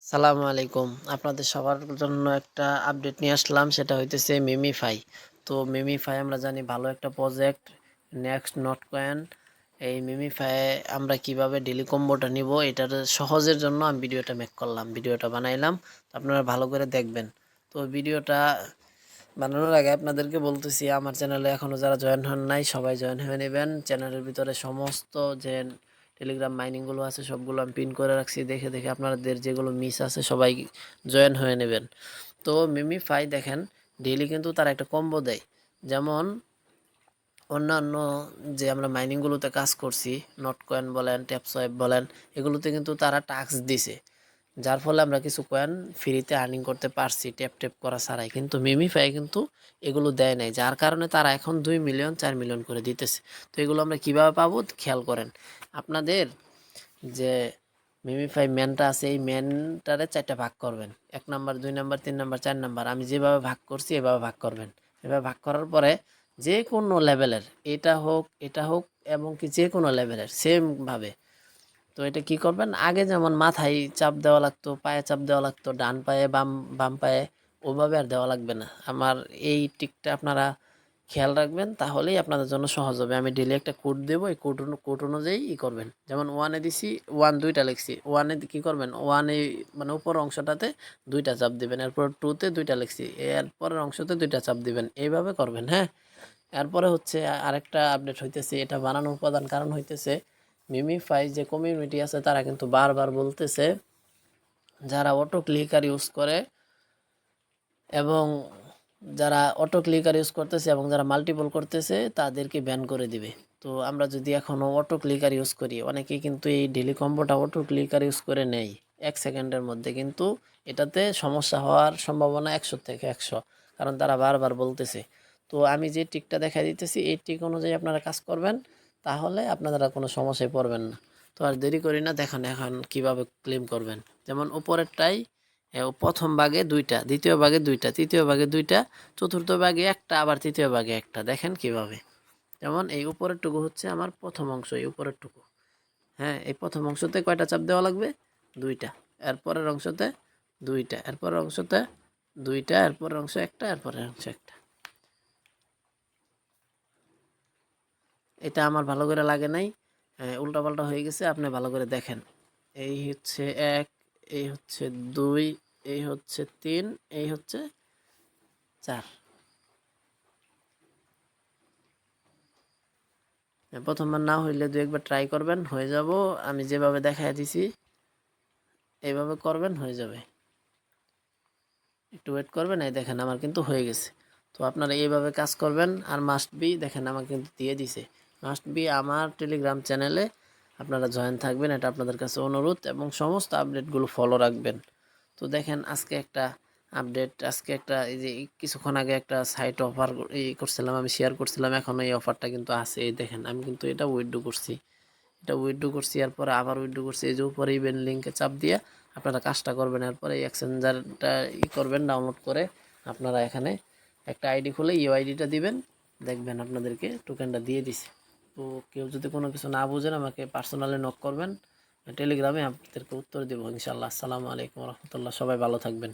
সালামু আলাইকুম। আপনাদের সবার জন্য একটা আপডেট নিয়ে আসলাম, সেটা হইতেছে মিমিফাই। তো মিমিফাই আমরা জানি ভালো একটা প্রজেক্ট, নেক্সট নট কয়েন। এই মিমিফাই আমরা কিভাবে ডেলি কম্বোটা নিব এটার সহজের জন্য আমি ভিডিওটা মেক করলাম, ভিডিওটা বানাইলাম। তো আপনারা ভালো করে দেখবেন। তো ভিডিওটা বানানোর আগে আপনাদেরকে বলতেছি, আমার চ্যানেলে এখনও যারা জয়েন হন নাই সবাই জয়েন হয়ে নেবেন। চ্যানেলের ভিতরে সমস্ত যে টেলিগ্রাম মাইনিংগুলো আছে সবগুলো আমি পিন করে রাখছি, দেখে দেখে আপনাদের যেগুলো মিস আছে সবাই জয়েন হয়ে নেবেন। তো মিমিফাই দেখেন ডেইলি কিন্তু তারা একটা কম্বো দেয়। যেমন অন্যান্য যে আমরা মাইনিংগুলোতে কাজ করছি, নট কয়েন বলেন, ট্যাপসোয়াইপ বলেন, এগুলোতে কিন্তু তারা টাস্ক দিছে, যার ফলে আমরা কিছু কয়েন ফ্রিতে আর্নিং করতে পারছি ট্যাপ ট্যাপ করা ছাড়াই। কিন্তু মিমিফাই কিন্তু এগুলো দেয় নাই, যার কারণে তারা এখন 2 মিলিয়ন 4 মিলিয়ন করে দিতেছে। তো এগুলো আমরা কিভাবে পাবো খেয়াল করেন। আপনাদের যে মিমিফাই ম্যানটা আছে এই ম্যানটারে 4টা ভাগ করবেন, 1 নাম্বার 2 নাম্বার 3 নাম্বার 4 নাম্বার। আমি যেভাবে ভাগ করছি এভাবে ভাগ করবেন। এভাবে ভাগ করার পরে যে কোনো লেভেলের, এটা হোক এবং কি যে কোনো লেভেলের সেমভাবে। তো এটা কি করবেন, আগে যেমন মাথায় চাপ দেওয়া লাগতো, পায়ে চাপ দেওয়া লাগতো, ডান পায়ে বাম বাম পায়ে, ওভাবে আর দেওয়া লাগবে না। আমার এই টিকটা আপনারা খেয়াল রাখবেন, তাহলেই আপনাদের জন্য সহজ হবে। আমি ডেলি একটা কোড দেবো, এই কোড অনুযায়ী করবেন। যেমন ওয়ানে দিছি, ওয়ান 2টা লিখছি, ওয়ানে কি করবেন, ওয়ানে মানে উপর অংশটাতে 2টা চাপ দিবেন, এরপর টুতে 2টা লিখছি, এরপরের অংশতে 2টা চাপ দিবেন, এইভাবে করবেন। হ্যাঁ, এরপরে হচ্ছে আরেকটা আপডেট হইতেছে, এটা বানানোর প্রধান কারণ হইতেছে মিমিফাই যে কমিউনিটি আছে তারা কিন্তু বারবার বলতেছে যারা অটো ক্লিকার ইউজ করে এবং যারা অটো ক্লিকার ইউজ করতেছে এবং যারা মাল্টিপল করতেছে তাদেরকে ব্যান করে দিবে। তো আমরা যদি এখনও অটো ক্লিকার ইউজ করি, অনেকেই কিন্তু এই ডেলি কম্বোটা অটো ক্লিকার ইউজ করে নেই 1 সেকেন্ডের মধ্যে, কিন্তু এটাতে সমস্যা হওয়ার সম্ভাবনা 100 থেকে 100, কারণ তারা বারবার বলতেছে। তো আমি যে টিকটা দেখা দিতেছি এই টিক অনুযায়ী আপনারা কাজ করবেন, তাহলে আপনারা কোনো সমস্যায় পড়বেন না। তো আর দেরি করি না, দেখেন এখন কিভাবে ক্লেম করবেন। যেমন উপরেরটাই প্রথম ভাগে 2টা, দ্বিতীয় ভাগে 2টা, তৃতীয় ভাগে 2টা, চতুর্থ ভাগে একটা, আবার তৃতীয় ভাগে একটা। দেখেন কিভাবে। যেমন এই উপরের টুকু হচ্ছে আমার প্রথম অংশ, এই উপরের টুকু। হ্যাঁ, এই প্রথম অংশতে কয়টা চাপ দেওয়া লাগবে, 2টা। এরপরের অংশতে 2টা, এরপরের অংশতে 2টা, এরপরের অংশ একটা, এরপরের অংশ একটা। এটা আমার ভালো করে লাগে নাই, উল্টাপাল্টা হয়ে গেছে, আপনি ভালো করে দেখেন। এই হচ্ছে 1, এই হচ্ছে 2, এই হচ্ছে 3, এই হচ্ছে 4। প্রথমবার না হইলে 2 একবার ট্রাই করবেন, হয়ে যাব। আমি যেভাবে দেখাই দিছি এইভাবে করবেন, হয়ে যাবে। একটু ওয়েট করবেন, এই দেখেন আমার কিন্তু হয়ে গেছে। তো আপনারা এইভাবে কাজ করবেন। আর মাস্ট বি দেখেন আমার কিন্তু দিয়ে দিছে, মাস্ট বি আমার টেলিগ্রাম চ্যানেলে আপনারা জয়েন থাকবেন, এটা আপনাদের কাছে অনুরোধ, এবং সমস্ত আপডেটগুলো ফলো রাখবেন। তো দেখেন আজকে একটা আপডেট, আজকে একটা এই যে কিছুক্ষণ আগে একটা সাইট অফার করছিলাম, আমি শেয়ার করছিলাম, এখনও এই অফারটা কিন্তু আছে। এই দেখেন আমি কিন্তু এটা উইথড্র করছি, এটা উইথড্র করছি, এরপরে আবার উইথড্র করছি। এই যে উপরে ইভেন্ট লিঙ্কে চাপ দিয়ে আপনারা কাজটা করবেন। এরপরে এই এক্সচেঞ্জারটা করবেন, ডাউনলোড করে আপনারা এখানে একটা আইডি খুলে ইউআইডিটা দিবেন, দেখবেন আপনাদেরকে টোকেনটা দিয়ে দিছে। তো কেউ যদি কোনো কিছু না বুঝেন আমাকে পার্সোনালি নক করবেন টেলিগ্রামে, আপনাদেরকে উত্তর দেবো ইনশাল্লাহ। আসসালামু আলাইকুম রহমতুল্লাহ, সবাই ভালো থাকবেন।